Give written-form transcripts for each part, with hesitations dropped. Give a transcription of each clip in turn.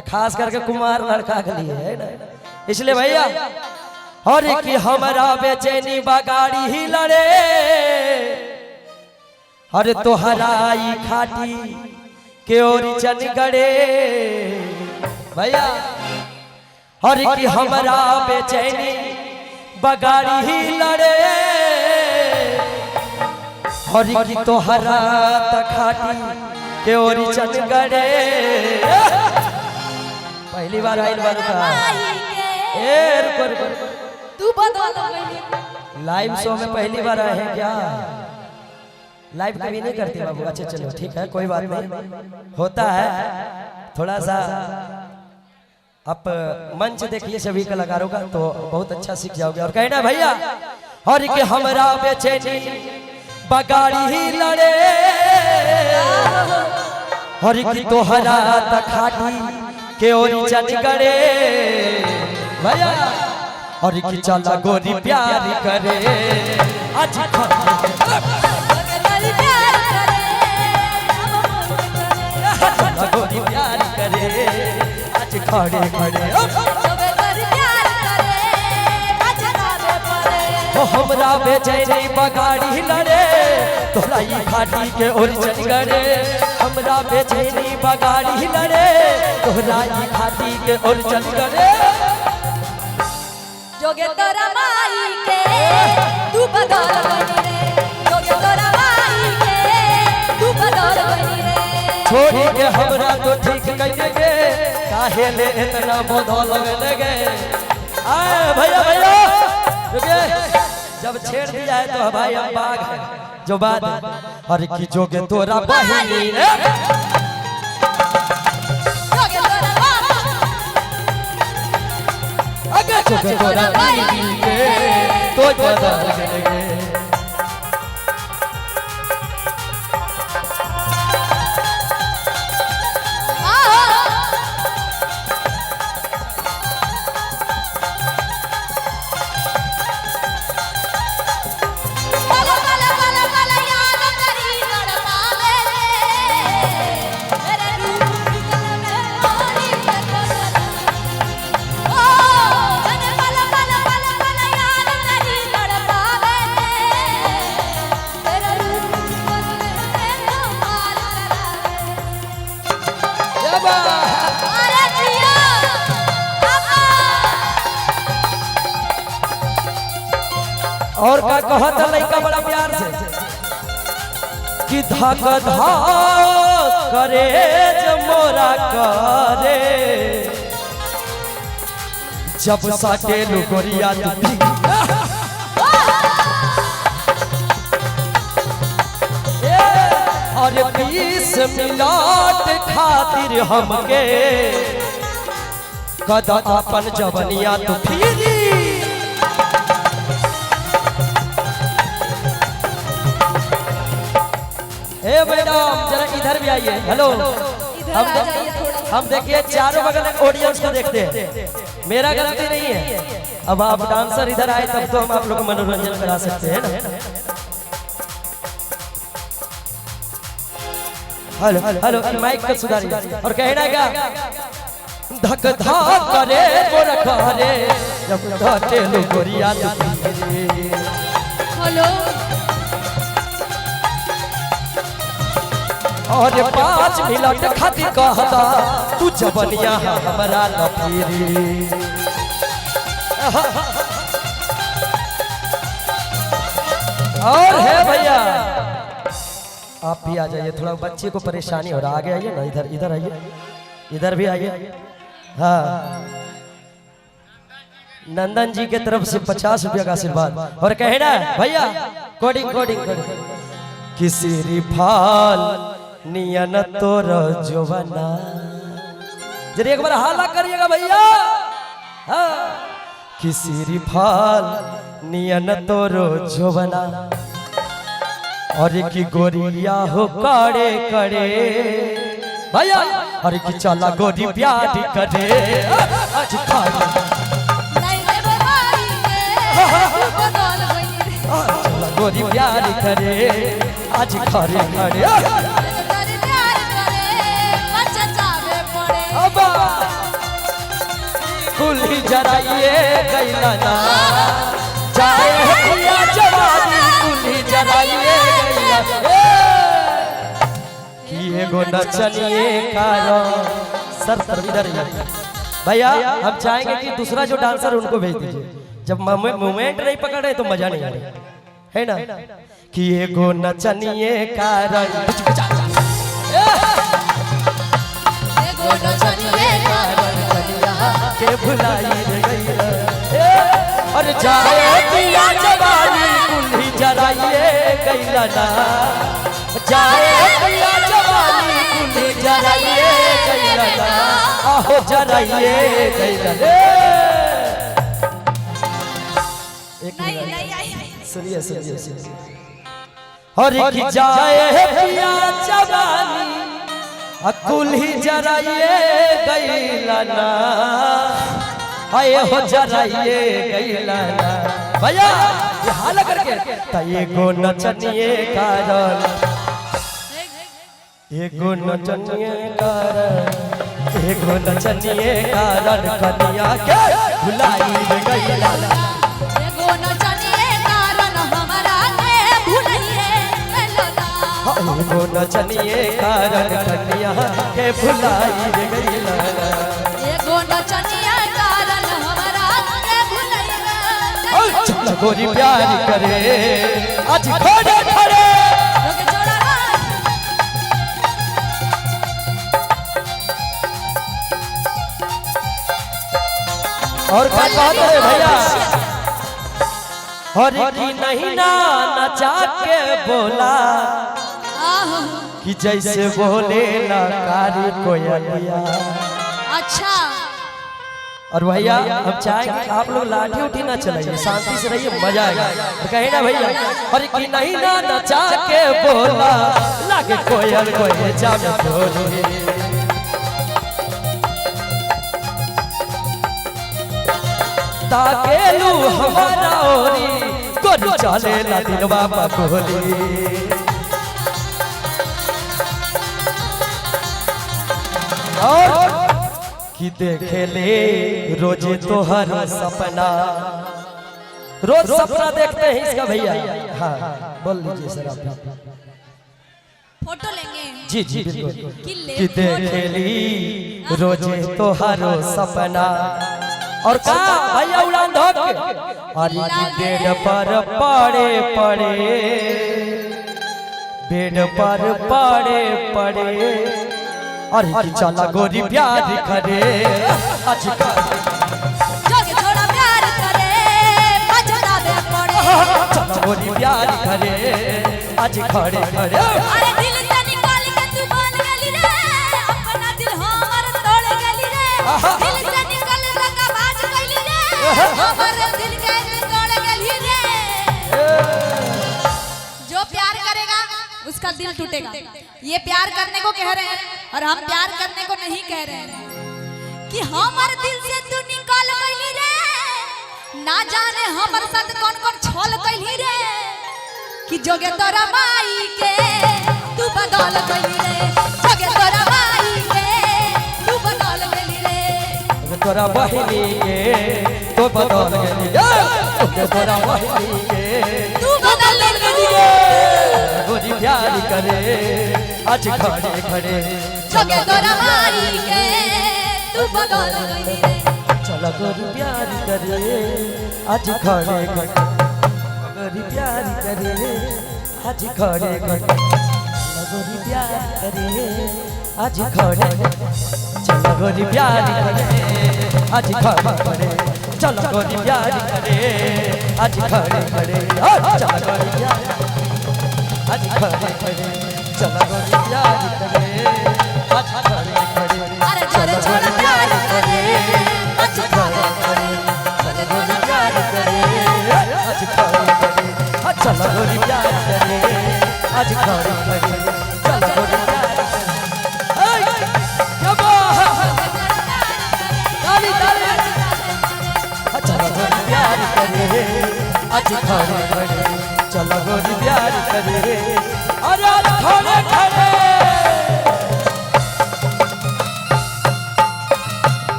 खास करके कुमार लड़का के लिए है ना, इसलिए भैया और कि हमारा बेचैनी बगाड़ी ही लड़े, अरे तोहराई खाटी के ओर चन गड़े भैया, और कि हमारा बेचैनी बगाड़ी ही लड़े, और कि तोहरा खाटी के ओर चन गड़े। पहली बार आई बार का तू बता लाइव शो में पहली बार आए हैं क्या? लाइव कभी नहीं करते बाबू। अच्छा चलो ठीक है, कोई बात नहीं, होता है थोड़ा सा। आप मंच देखिए सभी कलाकारों का तो बहुत अच्छा सीख जाओगे। और कहना भैया और कि हमरा बेचैनी बगाड़ी ही लड़े, और कि तोहरा तखाटी के ओरी चन गड़े भैया, और कि चला गोरी प्यार करे आज गोरी प्यार करे आज खड़े खड़े हमरा बेचैनी बगाड़ी लड़े, तोहरा खाटी के ओर चन गड़े। हमरा बेचैनी बगाड़ी लड़े, तोहरा खाटी के ओर चन गड़े। जोगे तोरा माई के तू बदल बनी रे, जोगे तोरा माई के तू बदल बनी रे। छोड़ी के हमरा तो ठीक कह गे, काहे ले इतना बदल लगे। आए भैया भैया रुके, जब छेड़ दिया है तो भाई हम बाग है जो बात। और की जोगे तोरा बहिनी रे, जोगे तोरा बाबा, अगे जोगे तोरा बहिनी रे तो बदल लगे। और का कहता लड़का बड़ा प्यार से कि धक धक करे मोरा करे, जब साटे लुगोरिया और 20 मिनट खातिर हमके कदा अपन जवनिया तू फिरी। ए मैडम जरा इधर भी आइए। हेलो, हम देखिए चारों बगल ऑडियंस को देखते हैं, मेरा गलती नहीं है। अब आप डांसर इधर आए तब तो हम आप लोग को मनोरंजन करा सकते हैं ना। हेलो हेलो माइक का सुधारिए। और कहना क्या धक धक करे मोर करे, जब धके लुगोरिया हेलो, और 5 मिनट खातिर कहता तू जबनिया हमरा लफीरी। और है भैया आप भी आ जाइए, थोड़ा बच्चे को परेशानी हो रहा। आगे आइए ना, इधर इधर आइए, इधर भी आइए। हाँ, नंदन जी के तरफ से 50 रुपया का आशीर्वाद। और कहना भैया कोडिंग कोडिंग किसी फाल नियन तोर जोवना, जरा एक बार हाला करिएगा भैया। हाँ, किसी फाल नियन तोर जोवना, और की गोरिया हो काड़े करे भैया, और की चला गोरी प्यार करे आज खाड़ी चला गोरी प्यार करे आज खड़े खड़े। प्यार करे बच्चा जावे पड़े। अबा कुल्ही जराइए गैला ना जाए पिया जवानी कुल्ही जराइए गैला कि एगो नचनिए कारण सर इधर भैया हम चाहेंगे कि दूसरा जो डांसर उनको भेज दीजिए जब मोमेंट नहीं पकड़ रहे तो मजा नहीं आ रहा है ना कि एगो नचनिए कारण एगो नचनिए कारण के भुलाई रे गैला और जाए पिया जवानी कुल्ही जराइए गैला ना जाए पिया जवानी कुल्ही जराइए गैला ना आहो जराइए गैला सुनिए और कि जाए पिया जवानी कुल्ही जराइए गैला ना आए हो जराइए गैला ना भैया ये हाल करके तये गो नचनिए कारण एगो नचनिए कारण एगो नचनिए कारण कनिया के भुलाई रे गैला एगो नचनिए कारण हमरा के भुलाइए गैला एगो नचनिए कारण कनिया के भुलाई रे गैला एगो नचनिए कारण हमरा के भुलाइए चल गोरी प्यार करे आज खड़े खड़े और क्या कहते हैं भैया और कि नहीं ना नचा के बोला कि जैसे बोले ना कारी कोयलिया अच्छा और भैया हम चाहेंगे आप लोग लाठी उठी ना चलाइए शांति से रहिए मजा आएगा तो कहे ना भैया और कि नहीं ना नचा के बोला लागे कोयल कोयल जाम बोले ताकेलू हमारा ओरी कोन चले ला दिलवा बकोली और कि देखे ले रोजे तोहर सपना रोज सपना देखते हैं इसका भैया हाँ बोल लीजिए सर आप फोटो लेंगे जी जी बिल्कुल कि देखे ली रोजे तोहर सपना और का भैया उड़ान धोक और बेड पर पड़े पड़े बेड पर पड़े पड़े और चला गोरी प्यार करे आज जोगे थोड़ा प्यार करे बचना दे पड़े चला गोरी प्यार करे आज खड़े खड़े अरे दिल से निकाल के तू मान गेली रे अपना दिल हमर तोड़ गेली रे दिल से निकल लगा बाज गइली रे हमर दिल के तोड़ गेली रे जो प्यार करेगा उसका दिल टूटेगा ये प्यार करने को कह रहे हैं और हम प्यार करने को नहीं कह रहे हैं कि हमर दिल से तू निकाल गइली रे ना जाने हमर साथ कौन कौन छल गइली रे कि जोगे तोरा माई के तू बदल गइली रे जोगे तोरा माई के तू बदल गइली रे तोरा बहिनी के तो बदल गेली तोरा बहिनी के तू बदल गइली रे गोरी प्यार करे आज खड़े खड़े जोगे तोरा माई के तू बदल गइली रे चला गोरी प्यार करे आज खड़े खड़े गोरी प्यार करे आज खड़े खड़े गोरी प्यार करे आज खड़े चला गोरी प्यार करे आज खड़े खड़े चला गोरी प्यार करे आज खड़े खड़े चला गोरी प्यार आज खड़े खड़े चला गोरी प्यार करे आज खड़े खड़े अरे छोड़ छोड़ प्यार करे आज खड़े खड़े चला गोरी प्यार करे आज खड़े खड़े चला गोरी प्यार करे आज खड़े खड़े चला गोरी प्यार क्या बात ताली ताली चला गोरी प्यार करे आज खड़े खड़े चला गोरी प्यार करे अरे आज खड़े खड़े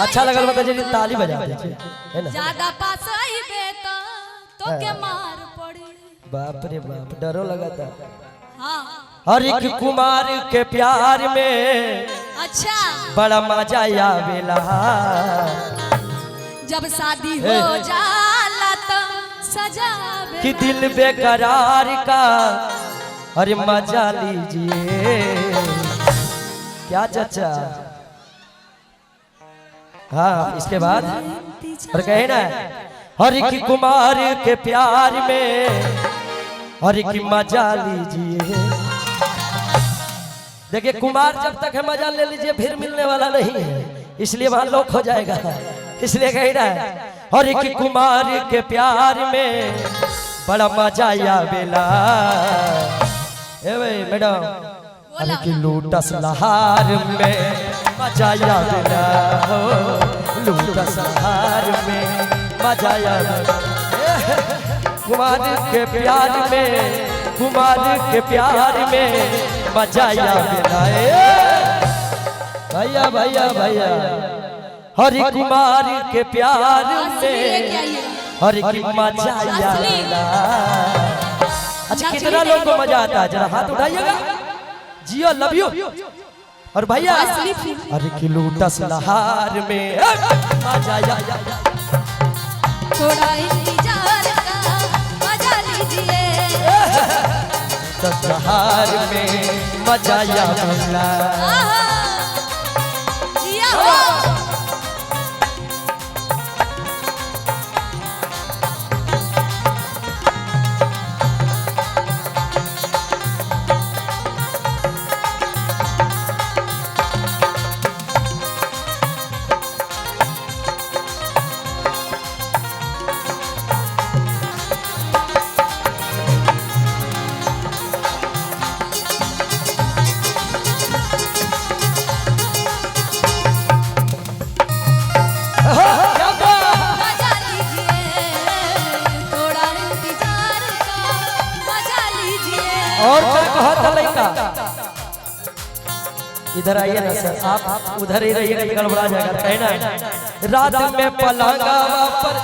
अच्छा लगल मतलब जी ताली बजा दीजिए है ना। ज्यादा पास आईबे तो के मार पड़ी। बाप रे बाप डरो लगा था। हाँ हर एक कुमार के प्यार में अच्छा बड़ा मजा आवेला। जब शादी हो जाला तो सजावे कि दिल बेकरार का अरे मजा लीजिए। क्या चाचा। हाँ इसके बाद और कहे ना हर एक कुमार के प्यार में हर एक मजा लीजिए। देखिए कुमार जब तक है मजा ले लीजिए फिर मिलने वाला नहीं है, इसलिए वहां लोक हो जाएगा। इसलिए कह रहा है हर एक कुमार के प्यार में बड़ा मजा आवेला। ए भाई मैडम अरे कि लूटस लहार में मजा आवेला हो, लूटस लहार में मजा आवेला। कुमार के प्यार में कुमार के प्यार में मजा आवेला। भैया भैया भैया हर कुमार के प्यार में हर की मजा आवेला। अच्छा कितना लोग को मजा आता है जरा हाथ उठाइएगा। जियो लव यू। और भैया अरे कि लूटस लहार में मजा आवेला। थोड़ा इंतजार का मजा लीजिए। लहार में मजा आवेला। जिया हो मजा लीजिए। थोड़ा इंतजार का मजा लीजिए। और मैं कहता लड़का इधर आइए ना सर, आप उधर ही रहिएगा तो गड़बड़ा जाएगा। कहना रात में पलंगा पर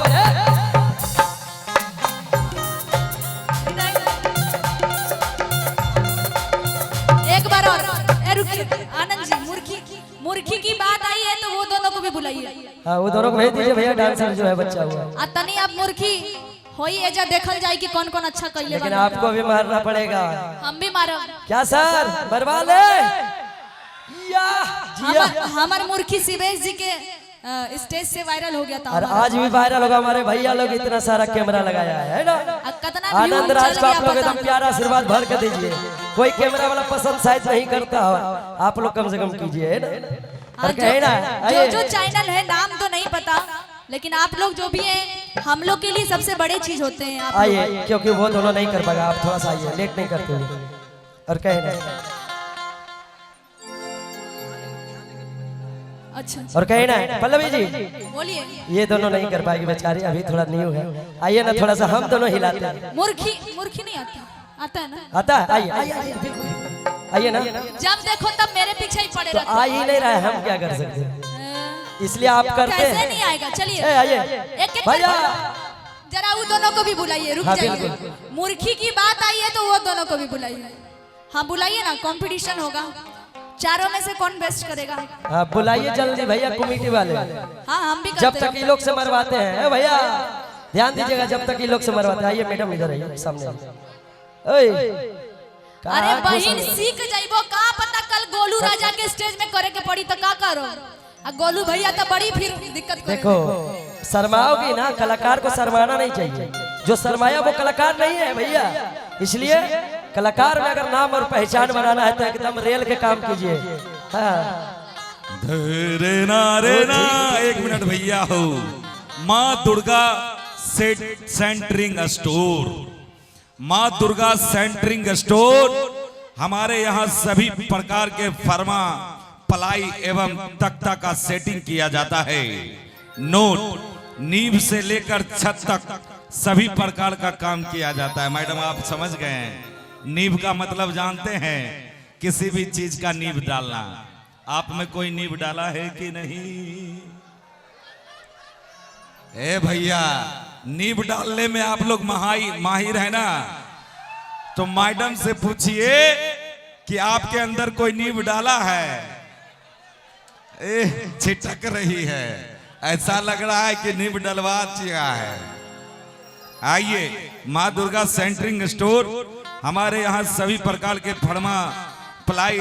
एक बार और रुकिए आनंद जी। मुर्खी की बात आई है तो वो दोनों को भी बुलाइए। हाँ वो दोनों को भेज दीजिए भैया। डांसर जो है बच्चा हुआ तनी आप मुर्खी होई एजा देखल जाए कि कौन कौन अच्छा कैले। लेकिन आपको भी मारना पड़ेगा। हम भी मारब। क्या सर मरवा ले या जिया। हमार मुर्खी शिवेश जी के स्टेज से वायरल हो गया था। और आज भी वायरल होगा। हमारे भैया लोग इतना सारा कैमरा लगाया है ना। कितना आनंद राज को आप लोग एकदम प्यारा आशीर्वाद भर के दीजिए। कोई कैमरा वाला पसंद शायद नहीं करता हो, आप लोग कम से कम कीजिए है ना। और कहे ना जो चैनल है नाम तो नहीं पता, लेकिन आप लोग जो भी हैं हम लोग के लिए सबसे बड़े चीज होते हैं। आप आइए क्योंकि वो दोनों नहीं कर पाएगा। आप थोड़ा सा आइए, लेट नहीं करते हुए। और कहे ना अच्छा और कहे ना पल्लवी जी बोलिए। ये दोनों नहीं कर पाएगी बेचारी, अभी थोड़ा न्यू है। आइए ना थोड़ा सा हम दोनों हिलाते हैं। मुर्खी नहीं आता है ना। आता है आइए आइए आइए ना। जब देखो तब मेरे पीछे ही पड़े तो रहते आ ही नहीं रहा है, हम क्या कर सकते हैं, इसलिए आप करते कैसे हैं। नहीं आएगा। चलिए आइए एक भैया। जरा वो दोनों को भी बुलाइए। रुक हाँ, जाइए। बिल्कुल। मुर्खी की बात आई है तो वो दोनों को भी बुलाइए। हाँ बुलाइए ना, कंपटीशन होगा। चारों में से कौन बेस्ट करेगा। हाँ बुलाइए जल्दी भैया कमेटी वाले। हाँ हम भी जब करते तक ये लोग से मरवाते हैं भैया ध्यान दीजिएगा। जब तक ये लोग से मरवाते हैं। आइए मैडम इधर आइए सामने। अरे बहन सीख जाइबो का पता कल गोलू राजा के स्टेज में करे के पड़ी तो का करो। गोलू भैया तो बड़ी फिर दिक्कत करे। देखो शर्माओगी ना, कलाकार को शर्माना नहीं चाहिए। जो शर्माया वो कलाकार नहीं है भैया। इसलिए कलाकार में अगर नाम और पहचान बनाना है तो एकदम रेल के काम कीजिए। रे ना 1 मिनट भैया हो। माँ दुर्गा सेंटरिंग स्टोर, माँ दुर्गा सेंटरिंग स्टोर हमारे यहाँ सभी प्रकार के फर्मा पलाई एवं तख्ता का सेटिंग किया जाता है। नोट नींव से लेकर छत तक सभी प्रकार का काम किया जाता है। मैडम आप समझ गए हैं, नींव का मतलब जानते हैं, किसी भी चीज का नींव डालना। आप में कोई नींव डाला है कि नहीं? ए भैया, नींव डालने में आप लोग माहिर है ना, तो मैडम से पूछिए कि आपके अंदर कोई नींव डाला है। छिटक रही है, ऐसा लग रहा है कि नींव डलवा चिया है। आइए, माँ दुर्गा सेंटरिंग स्टोर, हमारे यहाँ सभी प्रकार के फरमा, प्लाई